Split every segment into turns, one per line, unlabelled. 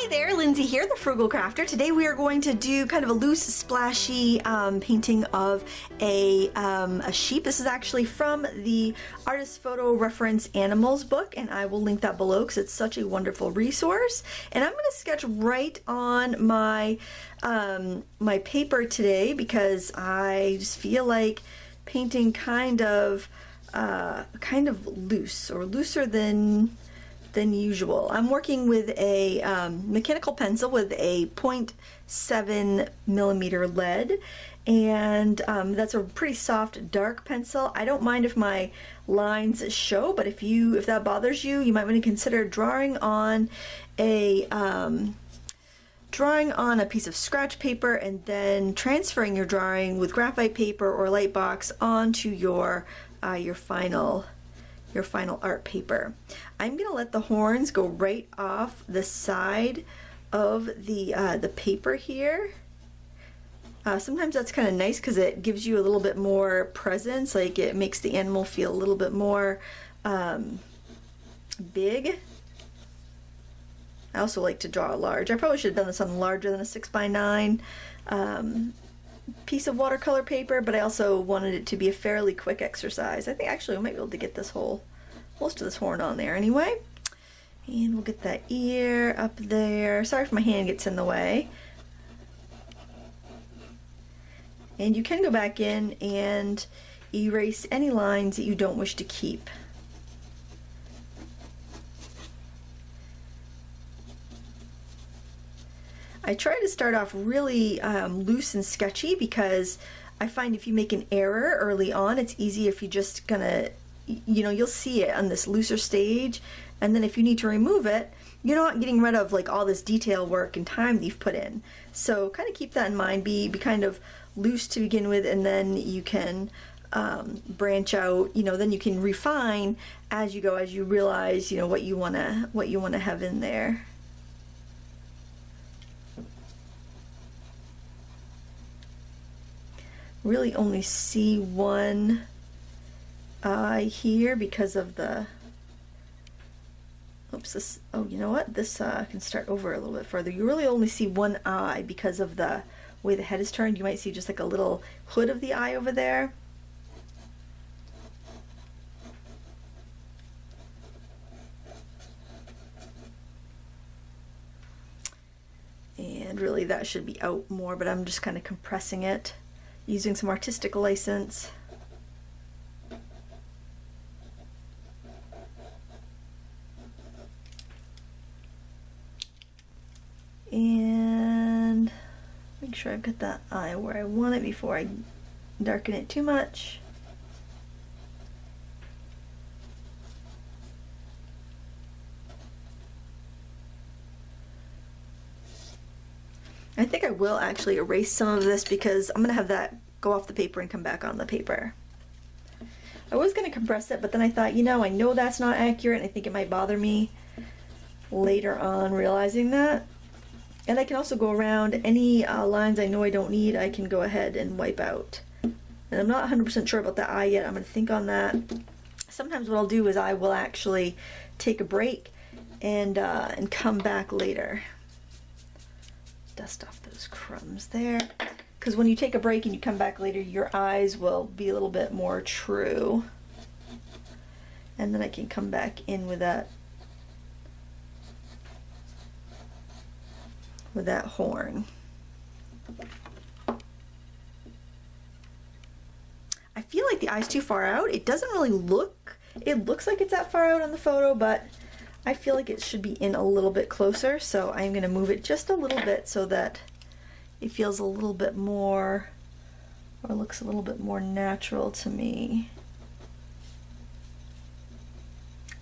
Hi there, Lindsay here, the Frugal Crafter. Today we are going to do kind of a loose, splashy painting of a sheep. This is actually from the Artist Photo Reference Animals book, and I will link that below because it's such a wonderful resource. And I'm going to sketch right on my my paper today because I just feel like painting kind of loose, or looser than usual. I'm working with a mechanical pencil with a 0.7 millimeter lead, and that's a pretty soft dark pencil. I don't mind if my lines show, but if that bothers you, you might want to consider drawing on a piece of scratch paper and then transferring your drawing with graphite paper or light box onto your final art paper. I'm gonna let the horns go right off the side of the paper here. Sometimes that's kind of nice because it gives you a little bit more presence, like it makes the animal feel a little bit more big. I also like to draw large. I probably should have done this on larger than a 6x9 piece of watercolor paper, but I also wanted it to be a fairly quick exercise. I think actually we might be able to get this most of this horn on there anyway. And we'll get that ear up there. Sorry if my hand gets in the way. And you can go back in and erase any lines that you don't wish to keep. I try to start off really loose and sketchy because I find if you make an error early on, it's easy if you just you'll see it on this looser stage, and then if you need to remove it, you're not getting rid of like all this detail work and time that you've put in. So kind of keep that in mind. Be kind of loose to begin with, and then you can branch out. Then you can refine as you go, as you realize what you wanna have in there. Really only see one eye here because of the, oops, you know what, this can start over a little bit further. You really only see one eye because of the way the head is turned. You might see just like a little hood of the eye over there. And really that should be out more, but I'm just kind of compressing it using some artistic license. And make sure I've got that eye where I want it before I darken it too much. I think I will actually erase some of this because I'm gonna have that go off the paper and come back on the paper. I was gonna compress it, but then I thought, I know that's not accurate, and I think it might bother me later on realizing that. And I can also go around any lines I know I don't need. I can go ahead and wipe out. And I'm not 100% sure about the eye yet. I'm gonna think on that. Sometimes what I'll do is I will actually take a break and come back later. Dust off those crumbs there, because when you take a break and you come back later, your eyes will be a little bit more true, and then I can come back in with that horn. I feel like the eye's too far out. It doesn't really look, it looks like it's that far out on the photo, but I feel like it should be in a little bit closer, so I'm going to move it just a little bit so that it feels a little bit more, or looks a little bit more natural to me.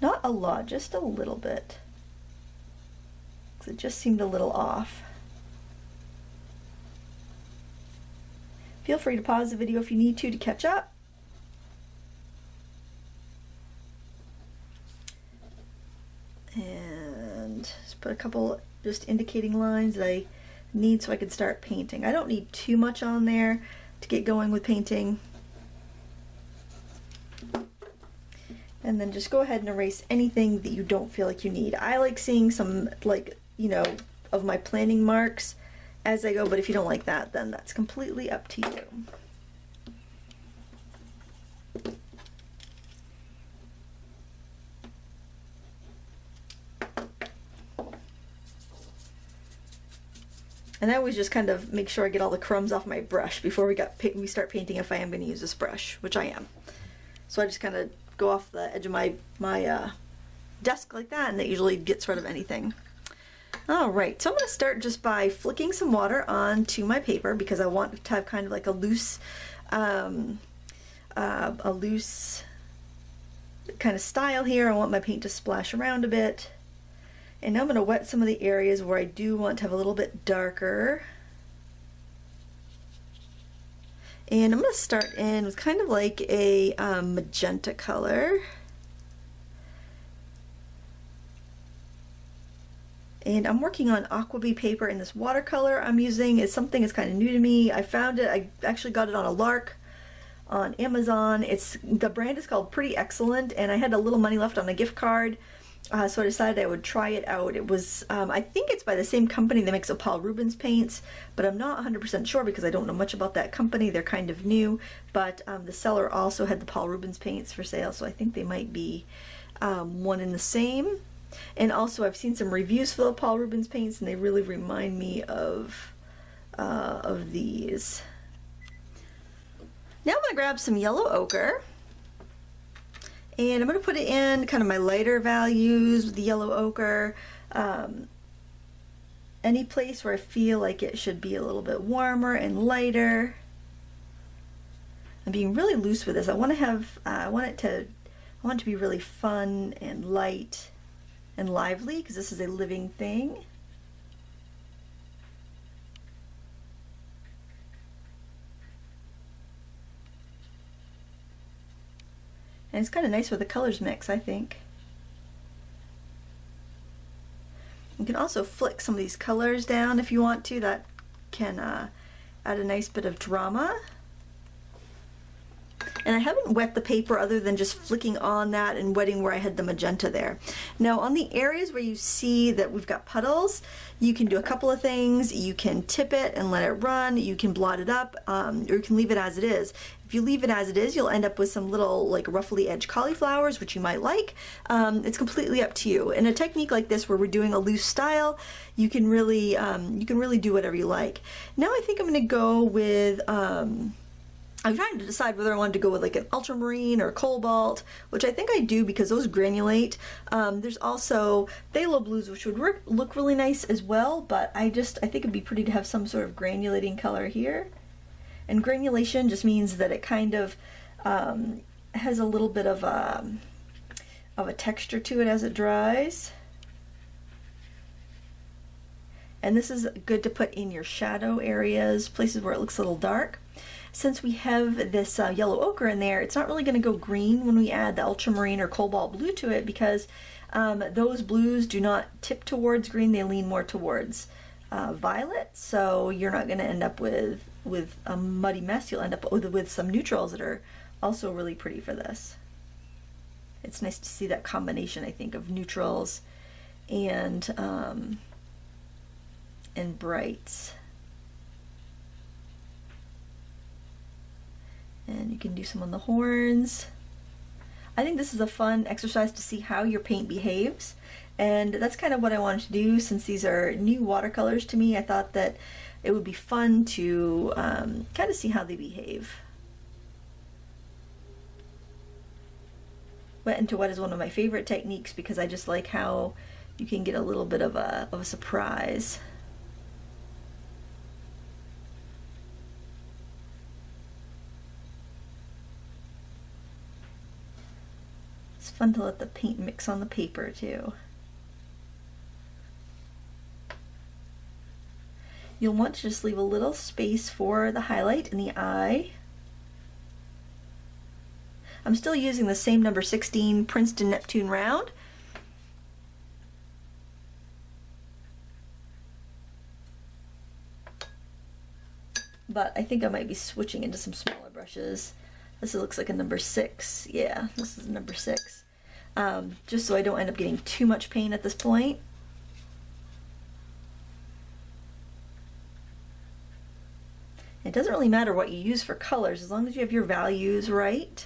Not a lot, just a little bit, because it just seemed a little off. Feel free to pause the video if you need to catch up. And just put a couple just indicating lines that I need so I can start painting. I don't need too much on there to get going with painting. And then just go ahead and erase anything that you don't feel like you need. I like seeing some, like, of my planning marks as I go, but if you don't like that, then that's completely up to you. And I always just kind of make sure I get all the crumbs off my brush before we start painting, if I am going to use this brush, which I am. So I just kind of go off the edge of my desk like that, and that usually gets rid of anything. Alright, so I'm going to start just by flicking some water onto my paper because I want to have kind of like a loose kind of style here. I want my paint to splash around a bit. And now I'm going to wet some of the areas where I do want to have a little bit darker. And I'm going to start in with kind of like a magenta color. And I'm working on Aquabee paper, and this watercolor I'm using is something that's kind of new to me. I found it, I actually got it on a lark on Amazon. The brand is called Pretty Excellent, and I had a little money left on a gift card. So I decided I would try it out. It was, I think it's by the same company that makes the Paul Rubens paints, but I'm not 100% sure because I don't know much about that company. They're kind of new, but the seller also had the Paul Rubens paints for sale, so I think they might be one and the same. And also I've seen some reviews for the Paul Rubens paints, and they really remind me of these. Now I'm going to grab some yellow ochre. And I'm going to put it in kind of my lighter values with the yellow ochre. Any place where I feel like it should be a little bit warmer and lighter. I'm being really loose with this. I want it to be really fun and light and lively because this is a living thing. And it's kind of nice with the colors mix, I think. You can also flick some of these colors down if you want to. That can add a nice bit of drama. And I haven't wet the paper other than just flicking on that and wetting where I had the magenta there. Now on the areas where you see that we've got puddles, you can do a couple of things. You can tip it and let it run. You can blot it up, or you can leave it as it is. If you leave it as it is, you'll end up with some little like roughly edged cauliflowers, which you might like. It's completely up to you. In a technique like this where we're doing a loose style, you can really do whatever you like. Now I think I'm going to go with I'm trying to decide whether I wanted to go with like an ultramarine or cobalt, which I think I do because those granulate. There's also phthalo blues, which would look really nice as well, but I think it'd be pretty to have some sort of granulating color here. And granulation just means that it kind of has a little bit of a texture to it as it dries. And this is good to put in your shadow areas, places where it looks a little dark. Since we have this yellow ochre in there, it's not really going to go green when we add the ultramarine or cobalt blue to it because those blues do not tip towards green, they lean more towards violet, so you're not going to end up with a muddy mess. You'll end up with some neutrals that are also really pretty for this. It's nice to see that combination, I think, of neutrals and brights. And you can do some on the horns. I think this is a fun exercise to see how your paint behaves, and that's kind of what I wanted to do. Since these are new watercolors to me, I thought that it would be fun to kind of see how they behave. Wet into wet is one of my favorite techniques because I just like how you can get a little bit of a surprise. It's fun to let the paint mix on the paper too. You'll want to just leave a little space for the highlight in the eye. I'm still using the same number 16 Princeton Neptune round. But I think I might be switching into some smaller brushes. This looks like a number 6. Yeah, this is a number 6. Just so I don't end up getting too much paint at this point. It doesn't really matter what you use for colors as long as you have your values right.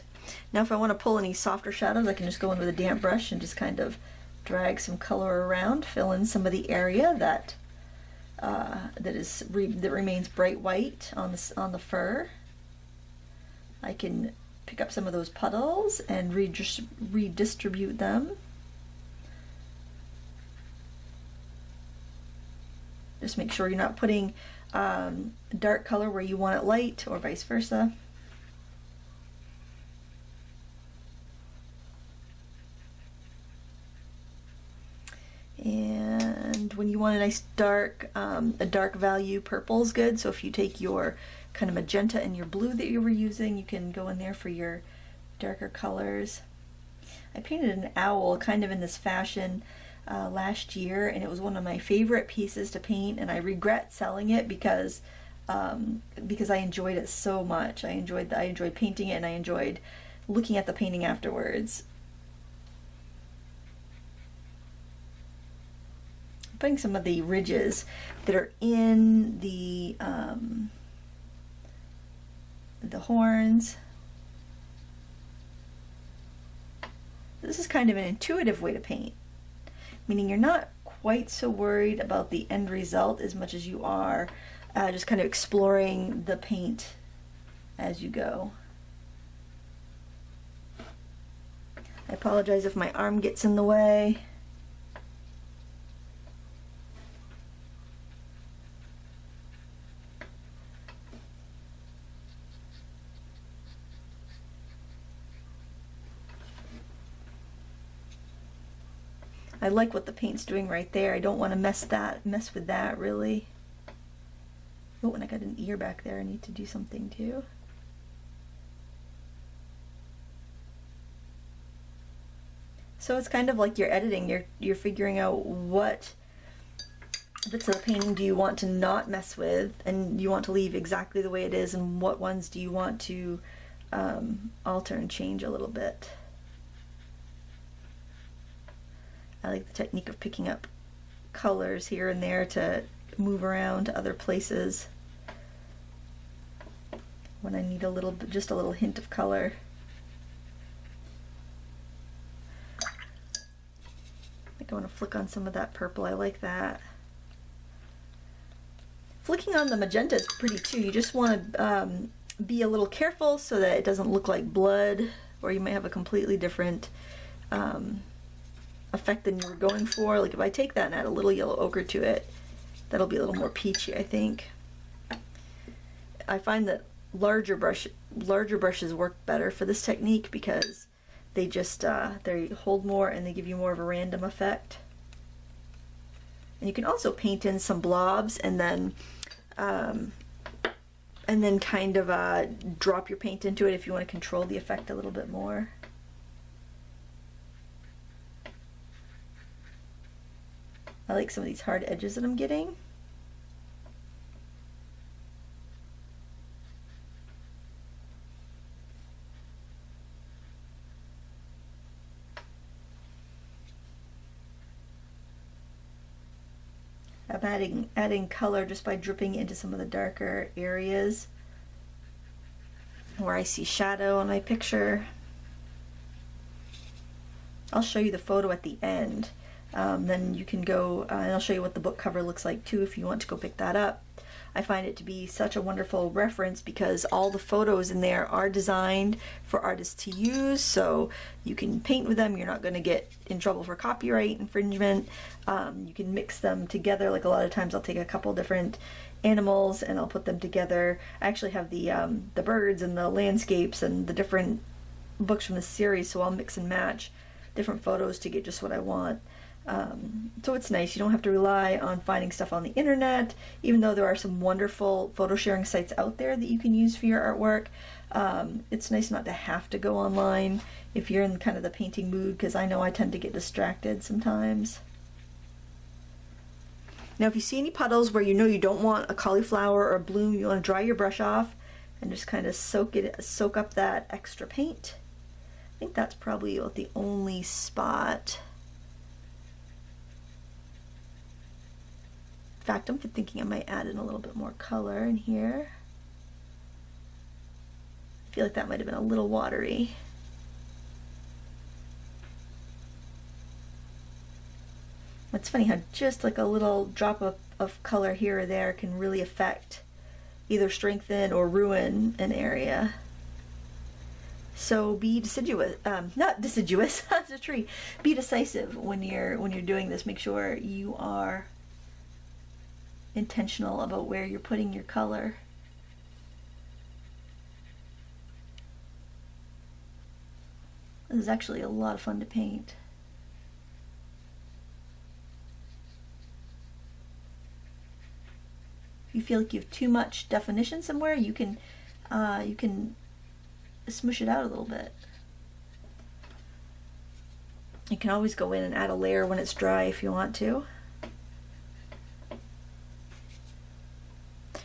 Now if I want to pull any softer shadows, I can just go in with a damp brush and just kind of drag some color around, fill in some of the area that that remains bright white on the fur. I can pick up some of those puddles and redistribute them. Just make sure you're not putting dark color where you want it light, or vice versa. And when you want a nice dark, a dark value, purple is good. So if you take your kind of magenta and your blue that you were using, you can go in there for your darker colors. I painted an owl kind of in this fashion last year, and it was one of my favorite pieces to paint, and I regret selling it because I enjoyed it so much. I enjoyed painting it, and I enjoyed looking at the painting afterwards. Putting some of the ridges that are in the horns. This is kind of an intuitive way to paint, meaning you're not quite so worried about the end result as much as you are just kind of exploring the paint as you go. I apologize if my arm gets in the way. I like what the paint's doing right there. I don't want to mess with that really. Oh, and I got an ear back there. I need to do something too. So it's kind of like you're editing. You're figuring out what bits of the painting do you want to not mess with, and you want to leave exactly the way it is, and what ones do you want to alter and change a little bit. I like the technique of picking up colors here and there to move around to other places when I need a little bit, just a little hint of color. I think I want to flick on some of that purple. I like that. Flicking on the magenta is pretty too. You just want to be a little careful so that it doesn't look like blood, or you might have a completely different effect than you were going for. Like if I take that and add a little yellow ochre to it, that'll be a little more peachy, I think. I find that larger brushes work better for this technique because they just they hold more and they give you more of a random effect. And you can also paint in some blobs and then kind of drop your paint into it if you want to control the effect a little bit more. I like some of these hard edges that I'm getting. I'm adding color just by dripping into some of the darker areas where I see shadow in my picture. I'll show you the photo at the end. Then you can go, and I'll show you what the book cover looks like too if you want to go pick that up. I find it to be such a wonderful reference because all the photos in there are designed for artists to use, so you can paint with them. You're not going to get in trouble for copyright infringement. You can mix them together. Like a lot of times I'll take a couple different animals and I'll put them together. I actually have the birds and the landscapes and the different books from the series, so I'll mix and match different photos to get just what I want. So it's nice. You don't have to rely on finding stuff on the internet, even though there are some wonderful photo sharing sites out there that you can use for your artwork. It's nice not to have to go online if you're in kind of the painting mood, because I know I tend to get distracted sometimes. Now if you see any puddles where you know you don't want a cauliflower or a bloom, you want to dry your brush off and just kind of soak up that extra paint. I think that's probably the only spot. In fact, I'm thinking I might add in a little bit more color in here. I feel like that might have been a little watery. It's funny how just like a little drop of color here or there can really affect, either strengthen or ruin an area. So be deciduous, not deciduous, that's a tree. Be decisive when you're doing this. Make sure you are intentional about where you're putting your color. This is actually a lot of fun to paint. If you feel like you have too much definition somewhere, you can smush it out a little bit. You can always go in and add a layer when it's dry if you want to.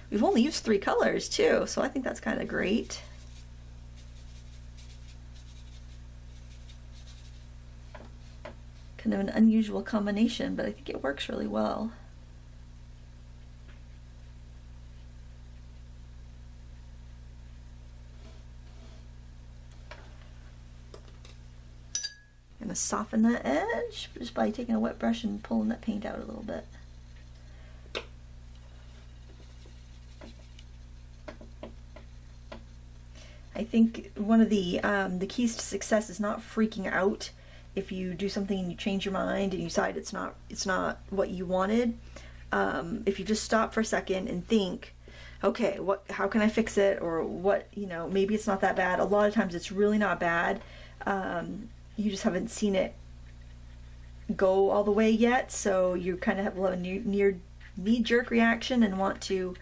We've only used 3 colors too, so I think that's kind of great. Kind of an unusual combination, but I think it works really well. I'm going to soften that edge just by taking a wet brush and pulling that paint out a little bit. I think one of the keys to success is not freaking out if you do something and you change your mind and you decide it's not what you wanted. If you just stop for a second and think, okay, how can I fix it, or what, maybe it's not that bad. A lot of times it's really not bad. You just haven't seen it go all the way yet, so you kind of have a knee-jerk reaction and want to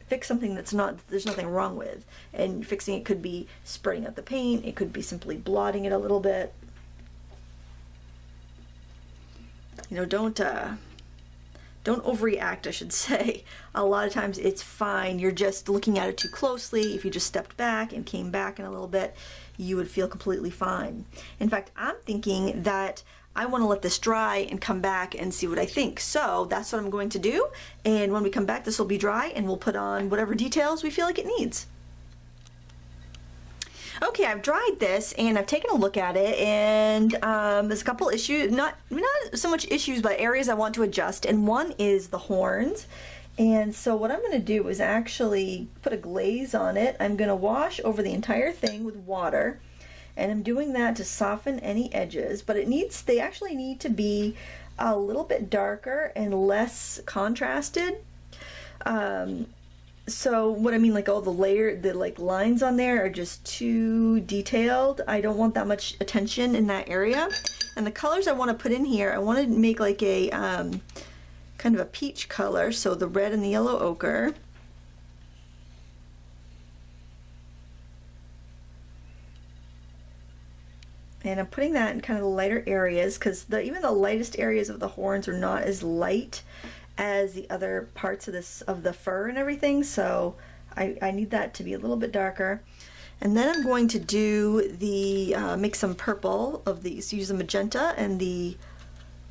fix something there's nothing wrong with. And fixing it could be spreading out the paint, it could be simply blotting it a little bit. Don't overreact, I should say. A lot of times it's fine. You're just looking at it too closely. If you just stepped back and came back in a little bit, you would feel completely fine. In fact, I'm thinking that I want to let this dry and come back and see what I think. So that's what I'm going to do. And when we come back, this will be dry and we'll put on whatever details we feel like it needs. Okay, I've dried this and I've taken a look at it, and there's a couple issues, not so much issues, but areas I want to adjust, and one is the horns. And so what I'm going to do is actually put a glaze on it. I'm going to wash over the entire thing with water, and I'm doing that to soften any edges, but they actually need to be a little bit darker and less contrasted. So what I mean, like all the lines on there are just too detailed. I don't want that much attention in that area. And the colors I want to put in here, I want to make like a kind of a peach color, so the red and the yellow ochre. And I'm putting that in kind of the lighter areas, because even the lightest areas of the horns are not as light as the other parts of the fur and everything, so I need that to be a little bit darker. And then I'm going to do make some purple of these. Use the magenta and the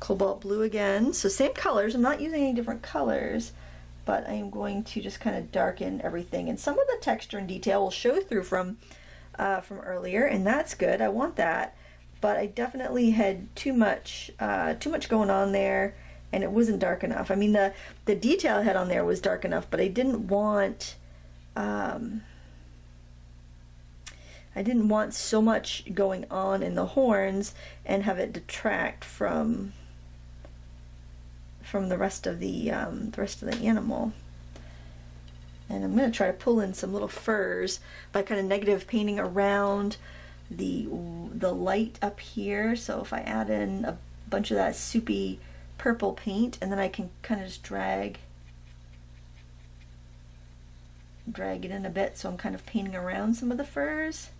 cobalt blue again. So same colors. I'm not using any different colors, but I am going to just kind of darken everything. And some of the texture and detail will show through from earlier, and that's good. I want that, but I definitely had too much going on there, and it wasn't dark enough. I mean, the detail I had on there was dark enough, but I didn't want so much going on in the horns and have it detract from the rest of the animal. And I'm going to try to pull in some little furs by kind of negative painting around the light up here. So if I add in a bunch of that soupy purple paint, and then I can kind of just drag it in a bit, so I'm kind of painting around some of the furs.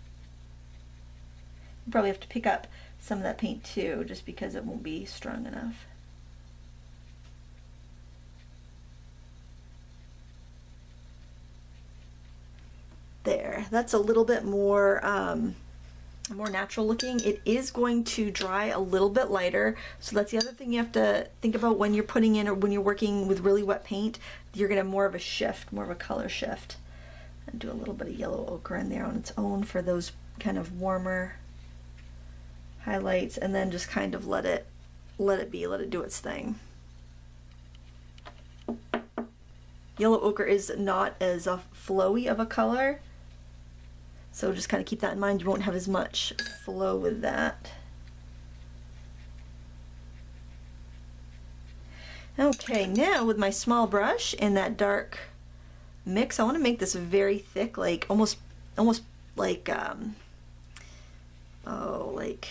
You probably have to pick up some of that paint too, just because it won't be strong enough. There, that's a little bit more natural looking. It is going to dry a little bit lighter, so that's the other thing you have to think about when you're putting in, or when you're working with really wet paint. You're gonna have more of a shift, more of a color shift. And do a little bit of yellow ochre in there on its own for those kind of warmer highlights, and then just kind of let it do its thing. Yellow ochre is not as flowy of a color, so just kind of keep that in mind. You won't have as much flow with that. Okay, now with my small brush and that dark mix, I want to make this very thick, like almost like oh, like,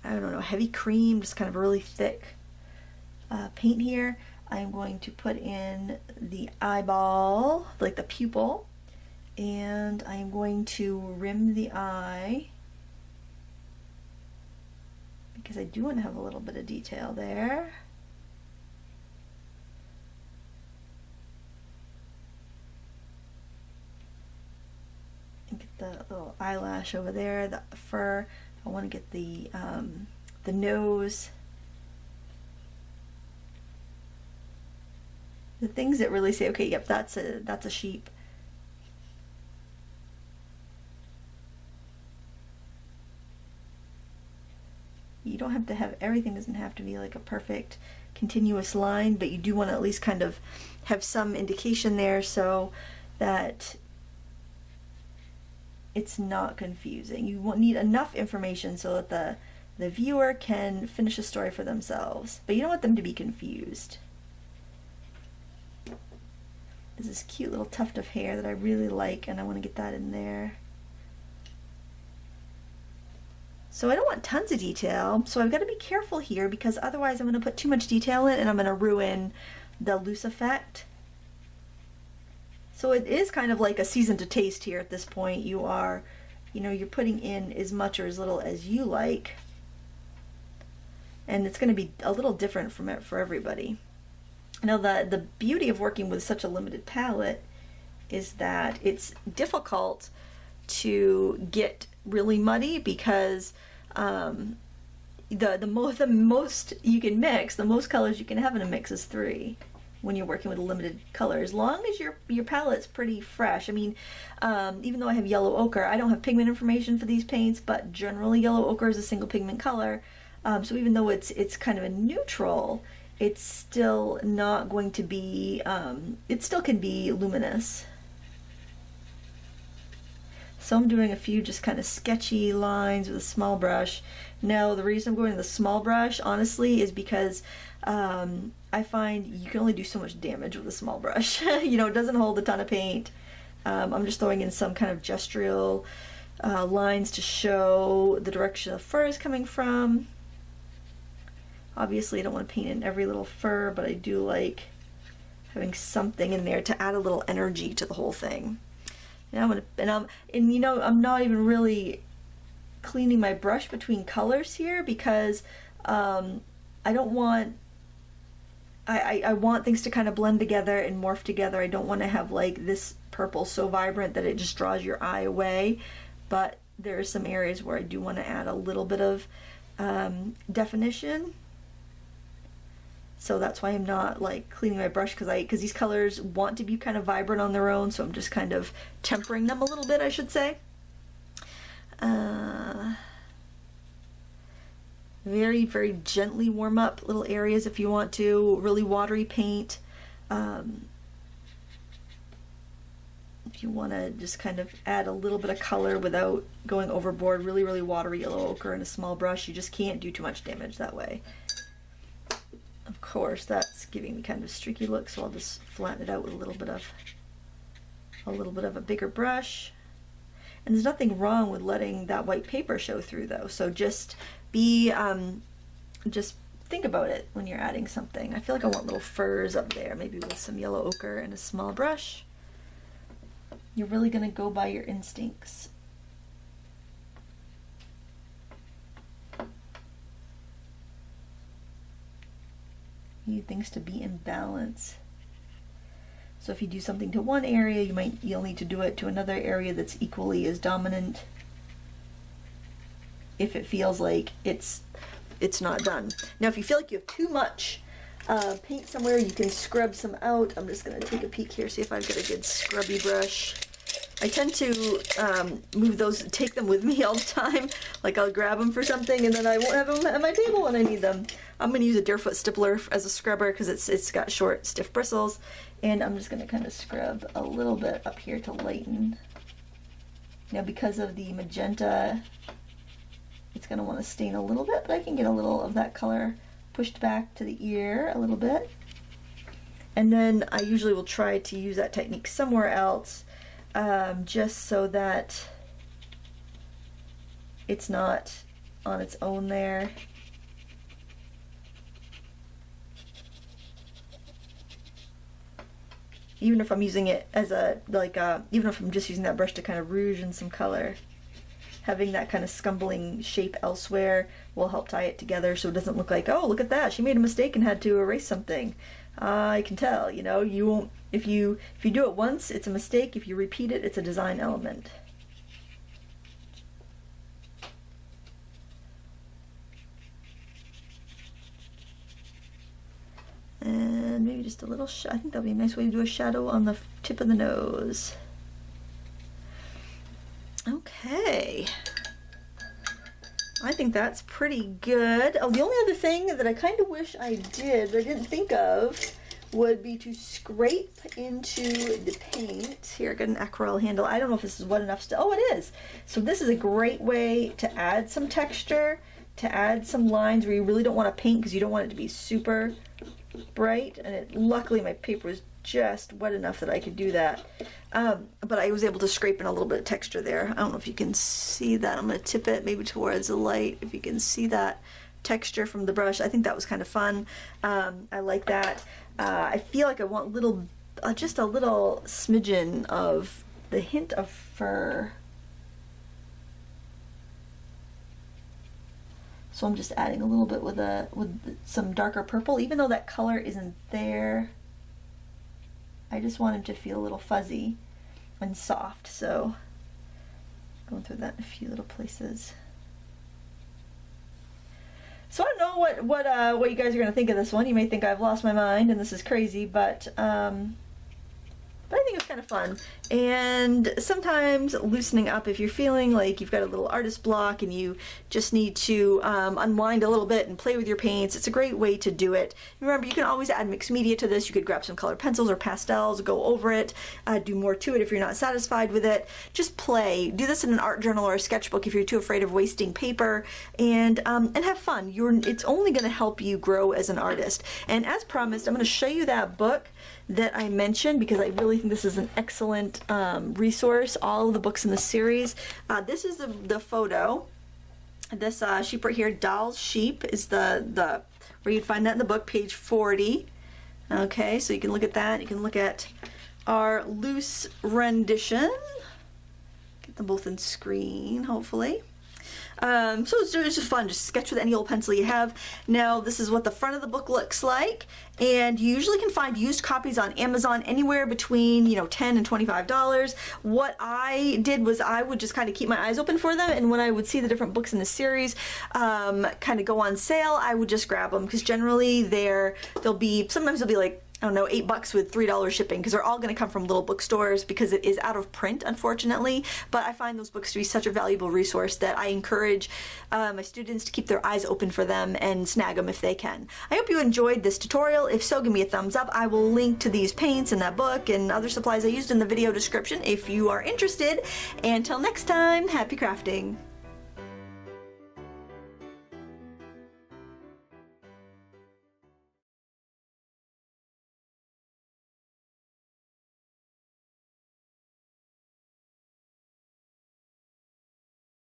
I don't know, heavy cream, just kind of a really thick paint here. I'm going to put in the eyeball, like the pupil, and I'm going to rim the eye because I do want to have a little bit of detail there. And get the little eyelash over there, the fur. I want to get the nose. The things that really say, okay, yep, that's a sheep. You don't have to have, everything doesn't have to be like a perfect continuous line, but you do want to at least kind of have some indication there so that it's not confusing. You won't need enough information so that the viewer can finish a story for themselves, but you don't want them to be confused. There's this cute little tuft of hair that I really like, and I want to get that in there. So I don't want tons of detail, so I've got to be careful here because otherwise I'm going to put too much detail in and I'm going to ruin the loose effect. So it is kind of like a season to taste here at this point. You are, you know, you're putting in as much or as little as you like, and it's going to be a little different from it for everybody. Now the beauty of working with such a limited palette is that it's difficult to get really muddy because the most you can mix, the most colors you can have in a mix is 3 when you're working with a limited color, as long as your palette's pretty fresh. I mean, even though I have yellow ochre, I don't have pigment information for these paints, but generally yellow ochre is a single pigment color. So even though it's kind of a neutral, it's still not going to be, it still can be luminous. So I'm doing a few just kind of sketchy lines with a small brush. Now the reason I'm going to the small brush, honestly, is because I find you can only do so much damage with a small brush. You know, it doesn't hold a ton of paint. I'm just throwing in some kind of gestural lines to show the direction the fur is coming from. Obviously I don't want to paint in every little fur, but I do like having something in there to add a little energy to the whole thing. And you know, I'm not even really cleaning my brush between colors here because I don't want, I want things to kind of blend together and morph together. I don't want to have like this purple so vibrant that it just draws your eye away, but there are some areas where I do want to add a little bit of definition. So that's why I'm not like cleaning my brush, because these colors want to be kind of vibrant on their own, so I'm just kind of tempering them a little bit, I should say. Very, very gently warm up little areas if you want to. Really watery paint. If you want to just kind of add a little bit of color without going overboard, really, really watery yellow ochre in a small brush. You just can't do too much damage that way. Of course, that's giving me kind of a streaky look, so I'll just flatten it out with a little bit of a bigger brush. And there's nothing wrong with letting that white paper show through, though. So just be, just think about it when you're adding something. I feel like I want little furs up there, maybe with some yellow ochre and a small brush. You're really going to go by your instincts. You need things to be in balance. So if you do something to one area, you'll need to do it to another area that's equally as dominant if it feels like it's not done. Now if you feel like you have too much paint somewhere, you can scrub some out. I'm just going to take a peek here, see if I've got a good scrubby brush. I tend to move those, take them with me all the time. Like I'll grab them for something and then I won't have them at my table when I need them. I'm going to use a deerfoot stippler as a scrubber because it's got short, stiff bristles. And I'm just going to kind of scrub a little bit up here to lighten. Now because of the magenta, it's going to want to stain a little bit, but I can get a little of that color pushed back to the ear a little bit. And then I usually will try to use that technique somewhere else. Just so that it's not on its own there. Even if I'm using it as a, even if I'm just using that brush to kind of rouge in some color, having that kind of scumbling shape elsewhere will help tie it together so it doesn't look like, oh, look at that, she made a mistake and had to erase something. I can tell, you know, you won't, if you do it once, it's a mistake. If you repeat it, it's a design element. And maybe just a little, I think that'll be a nice way to do a shadow on the tip of the nose. Okay. I think that's pretty good. Oh, the only other thing that I kind of wish I did, but I didn't think of, would be to scrape into the paint. Here, I got an aquarelle handle. I don't know if this is wet enough still. Oh, it is. So this is a great way to add some texture, to add some lines where you really don't want to paint because you don't want it to be super bright. And luckily my paper was just wet enough that I could do that. But I was able to scrape in a little bit of texture there. I don't know if you can see that. I'm going to tip it maybe towards the light. If you can see that texture from the brush, I think that was kind of fun. I like that. I feel like I want just a little smidgen of the hint of fur. So I'm just adding a little bit with some darker purple, even though that color isn't there. I just want him to feel a little fuzzy and soft, so going through that in a few little places. So I don't know what you guys are going to think of this one. You may think I've lost my mind and this is crazy, but I think it's kind of fun. And sometimes loosening up, if you're feeling like you've got a little artist block and you just need to unwind a little bit and play with your paints, it's a great way to do it. Remember, you can always add mixed media to this. You could grab some colored pencils or pastels, go over it, do more to it if you're not satisfied with it. Just play. Do this in an art journal or a sketchbook if you're too afraid of wasting paper, and have fun. It's only going to help you grow as an artist. And as promised, I'm going to show you that book that I mentioned because I really think this is an excellent resource. All of the books in the series. This is the photo. This sheep right here, Doll's Sheep, is the where you'd find that in the book, page 40. Okay, so you can look at that. You can look at our loose rendition. Get them both in screen, hopefully. So it's just fun. Just sketch with any old pencil you have. Now this is what the front of the book looks like, and you usually can find used copies on Amazon anywhere between $10 and $25. What I did was I would just kind of keep my eyes open for them, and when I would see the different books in the series kind of go on sale, I would just grab them because generally sometimes they'll be like, I don't know, $8 with $3 shipping, because they're all going to come from little bookstores because it is out of print, unfortunately. But I find those books to be such a valuable resource that I encourage my students to keep their eyes open for them and snag them if they can. I hope you enjoyed this tutorial. If so, give me a thumbs up. I will link to these paints and that book and other supplies I used in the video description if you are interested. And until next time, happy crafting!